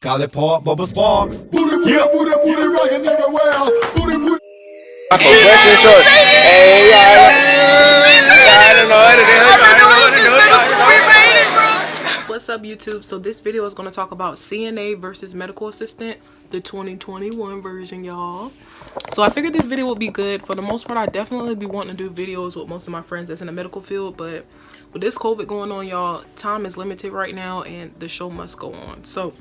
Call it Pop Bubba Sparks. Booty, booty, booty, booty, rockin' everywhere. Booty, booty. Hey, I don't know what to do. What's up, YouTube? So this video is going to talk about CNA versus Medical Assistant, the 2021 version, y'all. So I figured this video would be good. For the most part, I definitely be wanting to do videos with most of my friends that's in the medical field, but with this COVID going on, y'all, time is limited right now and the show must go on. So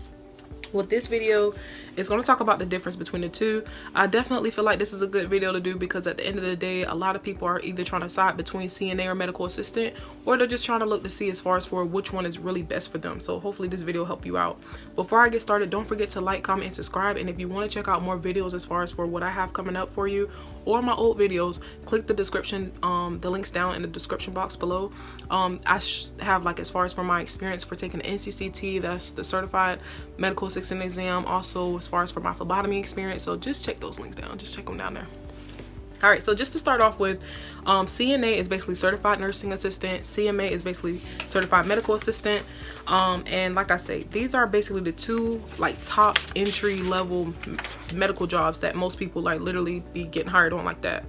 with this video, it's going to talk about the difference between the two. I definitely feel like this is a good video to do because at the end of the day, a lot of people are either trying to decide between CNA or medical assistant, or they're just trying to look to see as far as for which one is really best for them. So hopefully this video will help you out. Before I get started, don't forget to like, comment, and subscribe. And if you want to check out more videos as far as for what I have coming up for you or my old videos, click the description, the links down in the description box below. I have, like, as far as for my experience for taking the NCCT, that's the certified medical assistant exam, also as far as for my phlebotomy experience. So just check those links down, just check them down there. All right, so just to start off with, CNA is basically certified nursing assistant, CMA is basically certified medical assistant, and like I say, these are basically the two like top entry level medical jobs that most people like literally be getting hired on like that.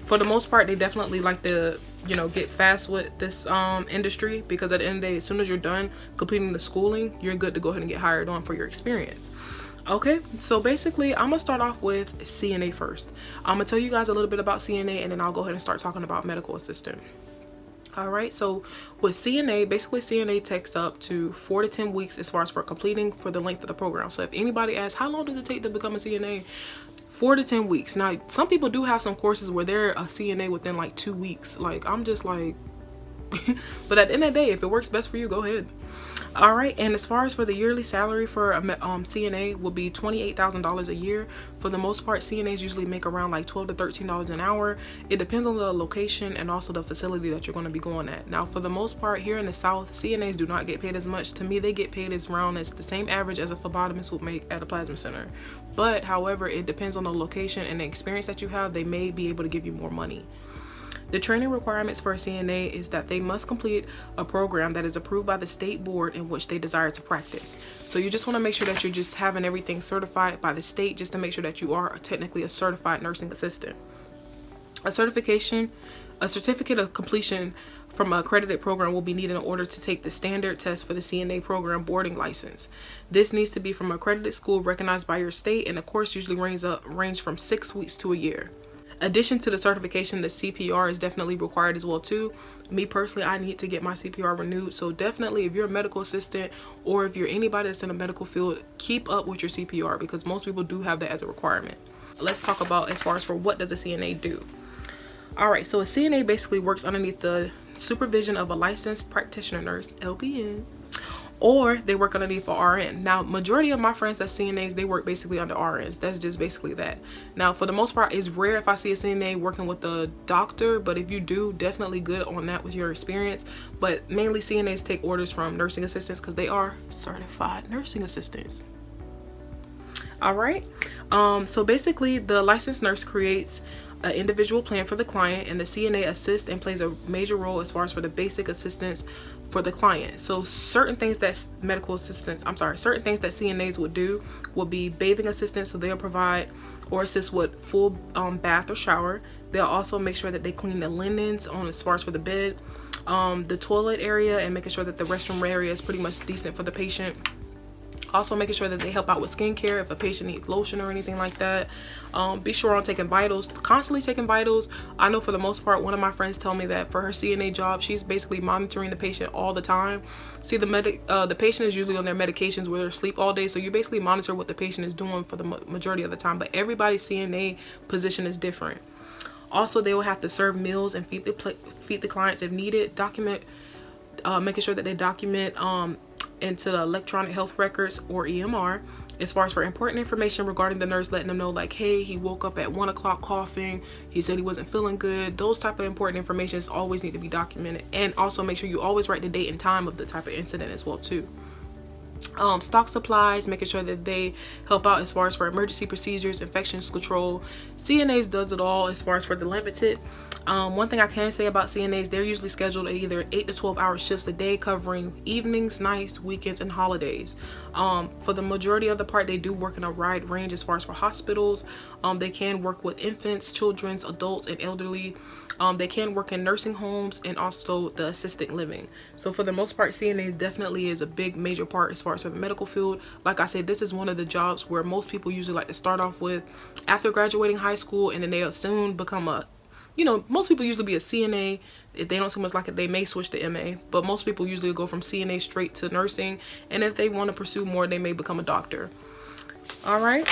For the most part, they definitely like to, you know, get fast with this industry, because at the end of the day, as soon as you're done completing the schooling, you're good to go ahead and get hired on for your experience. Okay, so basically I'm gonna start off with CNA first. I'm gonna tell you guys a little bit about CNA, and then I'll go ahead and start talking about medical assistant. All right, so with CNA, basically CNA takes up to 4 to 10 weeks as far as for completing for the length of the program. So if anybody asks, how long does it take to become a CNA? 4 to 10 weeks. Now, some people do have some courses where they're a CNA within like 2 weeks. Like, I'm just like, but at the end of the day, if it works best for you, go ahead. All right, and as far as for the yearly salary for a CNA will be $28,000 a year. For the most part, CNAs usually make around like $12 to $13 an hour. It depends on the location and also the facility that you're going to be going at. Now, for the most part, here in the South, CNAs do not get paid as much. To me, they get paid as around as the same average as a phlebotomist would make at a plasma center. But however, it depends on the location and the experience that you have. They may be able to give you more money. The training requirements for a CNA is that they must complete a program that is approved by the state board in which they desire to practice. So you just want to make sure that you're just having everything certified by the state, just to make sure that you are technically a certified nursing assistant. A certificate of completion from an accredited program will be needed in order to take the standard test for the CNA program boarding license. This needs to be from an accredited school recognized by your state, and the course usually range from 6 weeks to a year. Addition to the certification, the CPR is definitely required as well too. Me personally, I need to get my CPR renewed. So definitely, if you're a medical assistant or if you're anybody that's in the medical field, keep up with your CPR, because most people do have that as a requirement. Let's talk about as far as for what does a CNA do. All right, so a CNA basically works underneath the supervision of a licensed practitioner nurse, LPN, or they work underneath a RN. Now, majority of my friends that's CNAs, they work basically under RNs. That's just basically that. Now, for the most part, it's rare if I see a CNA working with a doctor, but if you do, definitely good on that with your experience. But mainly CNAs take orders from nursing assistants because they are certified nursing assistants. All right, so basically the licensed nurse creates an individual plan for the client, and the CNA assists and plays a major role as far as for the basic assistance for the client. So certain things that certain things that CNAs would do will be bathing assistance. So they'll provide or assist with full bath or shower. They'll also make sure that they clean the linens on as far as for the bed, the toilet area, and making sure that the restroom area is pretty much decent for the patient. Also making sure that they help out with skincare if a patient needs lotion or anything like that. Be sure on taking vitals, constantly taking vitals. I know for the most part, one of my friends tell me that for her CNA job, she's basically monitoring the patient all the time. See, the patient is usually on their medications where they're asleep all day, so you basically monitor what the patient is doing for the majority of the time. But everybody's CNA position is different. Also, they will have to serve meals and feed the clients if needed. Making sure that they document into the electronic health records or EMR as far as for important information regarding the nurse, letting them know like, hey, he woke up at 1 o'clock coughing, he said he wasn't feeling good. Those type of important information always need to be documented, and also make sure you always write the date and time of the type of incident as well too. Stock supplies, making sure that they help out as far as for emergency procedures, infections control. CNAs does it all as far as for the limited. One thing I can say about CNAs, they're usually scheduled at either 8 to 12 hour shifts a day, covering evenings, nights, weekends, and holidays. For the majority of the part, they do work in a wide range as far as for hospitals. They can work with infants, children, adults, and elderly. They can work in nursing homes and also the assisted living. So for the most part, CNAs definitely is a big major part as far as for the medical field. Like I said, this is one of the jobs where most people usually like to start off with after graduating high school, and then they'll soon become a, most people usually be a CNA. If they don't so much like it, they may switch to MA, but most people usually go from CNA straight to nursing, and if they want to pursue more, they may become a doctor. All right.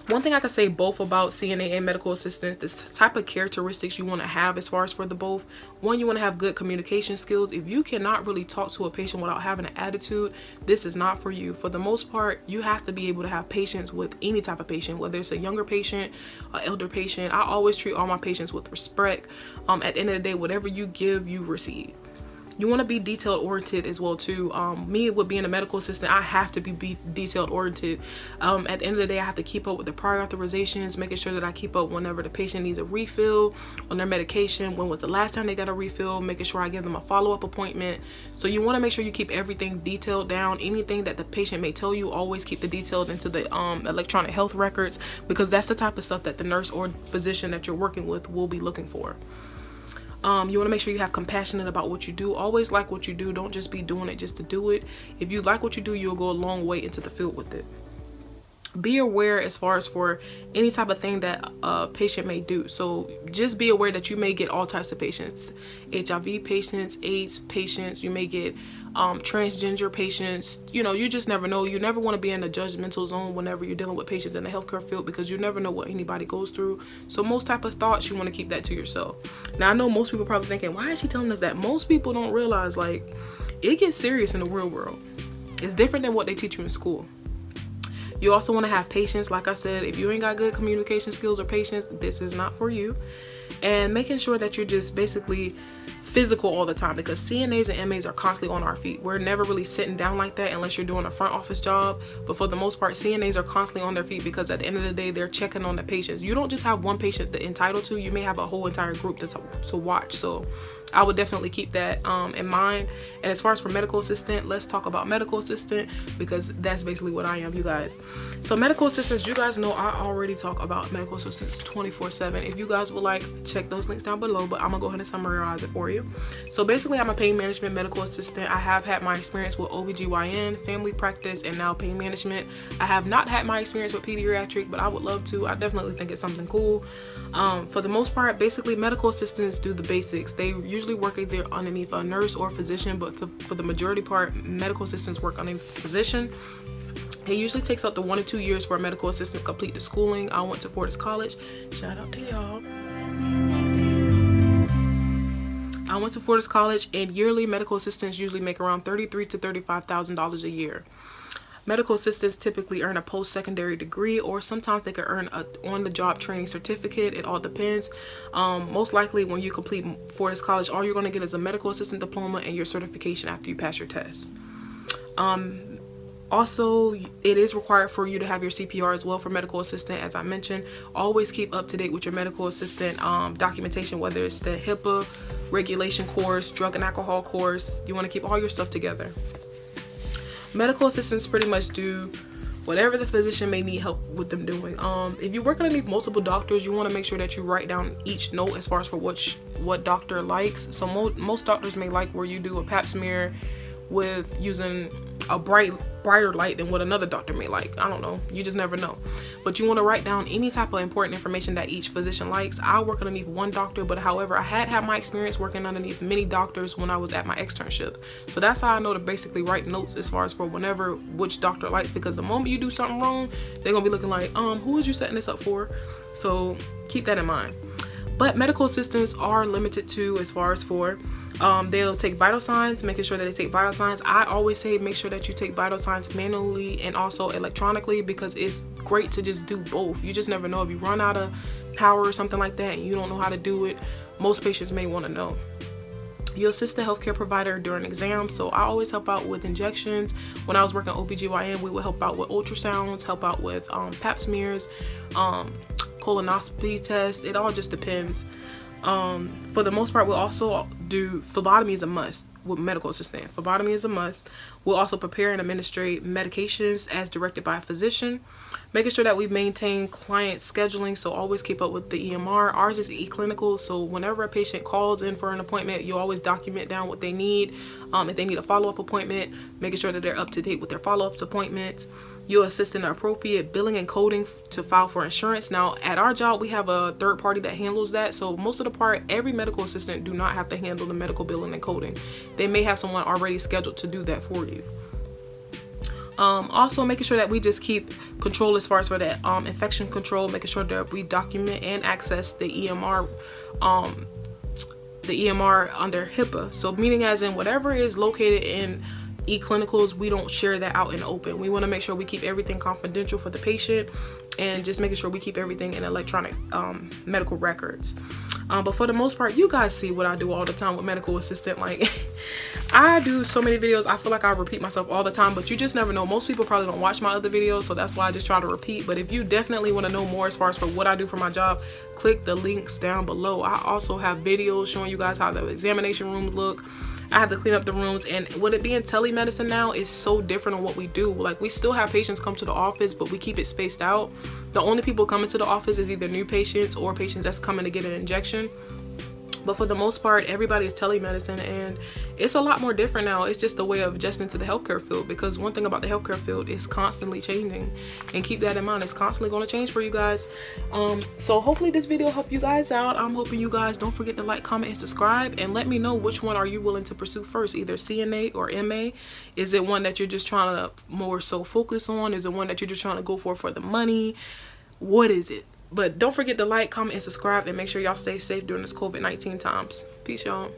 One thing I could say both about CNA and medical assistants, this type of characteristics you want to have as far as for the both. One, you want to have good communication skills. If you cannot really talk to a patient without having an attitude, this is not for you. For the most part, you have to be able to have patience with any type of patient, whether it's a younger patient, an elder patient. I always treat all my patients with respect. At the end of the day, whatever you give, you receive. You want to be detail oriented as well too. Me with being a medical assistant, I have to be detail oriented. At the end of the day, I have to keep up with the prior authorizations, making sure that I keep up whenever the patient needs a refill on their medication, when was the last time they got a refill, making sure I give them a follow-up appointment. So you want to make sure you keep everything detailed down. Anything that the patient may tell you, always keep the detailed into the electronic health records, because that's the type of stuff that the nurse or physician that you're working with will be looking for. You want to make sure you have compassionate about what you do. Always like what you do. Don't just be doing it just to do it. If you like what you do, you'll go a long way into the field with it. Be aware as far as for any type of thing that a patient may do. So just be aware that you may get all types of patients. HIV patients, AIDS patients, you may get transgender patients. You just never know. You never want to be in a judgmental zone whenever you're dealing with patients in the healthcare field, because you never know what anybody goes through. So most type of thoughts, you want to keep that to yourself. Now I know most people probably thinking, why is she telling us that? Most people don't realize, like, it gets serious in the real world. It's different than what they teach you in school. You also want to have patience. Like I said, if you ain't got good communication skills or patience, this is not for you. And making sure that you're just basically physical all the time, because CNAs and MAs are constantly on our feet. We're never really sitting down like that unless you're doing a front office job. But for the most part, CNAs are constantly on their feet, because at the end of the day, they're checking on the patients. You don't just have one patient that entitled to. You may have a whole entire group to watch. So I would definitely keep that in mind. And as far as for medical assistant, let's talk about medical assistant, because that's basically what I am, you guys. So medical assistants, you guys know I already talk about medical assistants 24/7. If you guys would like, check those links down below, but I'm gonna go ahead and summarize it for you. So basically, I'm a pain management medical assistant. I have had my experience with OBGYN, family practice, and now pain management. I have not had my experience with pediatric, but I would love to. I definitely think it's something cool. For the most part, basically medical assistants do the basics. They usually work either underneath a nurse or physician, but for the majority part, medical assistants work underneath a physician. It usually takes up to 1 to 2 years for a medical assistant to complete the schooling. I went to Fortis College. Shout out to y'all. I went to Fortis College, and yearly medical assistants usually make around $33,000 to $35,000 a year. Medical assistants typically earn a post-secondary degree, or sometimes they could earn a on-the-job training certificate. It all depends. Most likely when you complete Fortis College, all you're going to get is a medical assistant diploma and your certification after you pass your test. Also, it is required for you to have your CPR as well for medical assistant. As I mentioned, always keep up to date with your medical assistant documentation, whether it's the HIPAA regulation course, drug and alcohol course. You want to keep all your stuff together. Medical assistants pretty much do whatever the physician may need help with them doing. If you're working underneath multiple doctors, you want to make sure that you write down each note as far as for what doctor likes. So most doctors may like where you do a pap smear with using a brighter light than what another doctor may like. I don't know, you just never know. But you want to write down any type of important information that each physician likes. I work underneath one doctor, but however, I had my experience working underneath many doctors when I was at my externship. So that's how I know to basically write notes as far as for which doctor likes, because the moment you do something wrong, they're gonna be looking like, who is you setting this up for? So keep that in mind. But medical assistants are limited to, as far as for they'll take vital signs, making sure that they take vital signs. I always say make sure that you take vital signs manually and also electronically, because it's great to just do both. You just never know, if you run out of power or something like that and you don't know how to do it, most patients may want to know. You assist the healthcare provider during exams. So I always help out with injections. When I was working OBGYN, we would help out with ultrasounds, help out with pap smears, colonoscopy tests. It all just depends. For the most part, we'll also do phlebotomy is a must with medical assistant. Phlebotomy is a must. We'll also prepare and administrate medications as directed by a physician, making sure that we maintain client scheduling, so always keep up with the EMR. Ours is e-clinical, so whenever a patient calls in for an appointment, you always document down what they need. If they need a follow-up appointment, making sure that they're up to date with their follow-up appointments. You'll assist in the appropriate billing and coding to file for insurance. Now, at our job, we have a third party that handles that. So most of the part, every medical assistant do not have to handle the medical billing and coding. They may have someone already scheduled to do that for you. Also making sure that we just keep control as far as for that infection control, making sure that we document and access the EMR under HIPAA. So meaning as in whatever is located in e-clinicals, we don't share that out in the open. We want to make sure we keep everything confidential for the patient, and just making sure we keep everything in electronic medical records. But for the most part, you guys see what I do all the time with medical assistant. Like, I do so many videos, I feel like I repeat myself all the time, but you just never know. Most people probably don't watch my other videos, so that's why I just try to repeat. But if you definitely want to know more as far as for what I do for my job, click the links down below. I also have videos showing you guys how the examination rooms look. I have to clean up the rooms, and with it being telemedicine now, is so different on what we do. Like, we still have patients come to the office, but we keep it spaced out. The only people coming to the office is either new patients or patients that's coming to get an injection. But for the most part, everybody is telemedicine, and it's a lot more different now. It's just a way of adjusting to the healthcare field, because one thing about the healthcare field is constantly changing, and keep that in mind. It's constantly going to change for you guys. So hopefully this video helped you guys out. I'm hoping you guys don't forget to like, comment, and subscribe, and let me know which one are you willing to pursue first, either CNA or MA. Is it one that you're just trying to more so focus on? Is it one that you're just trying to go for the money? What is it? But don't forget to like, comment, and subscribe, and make sure y'all stay safe during this COVID-19 times. Peace, y'all.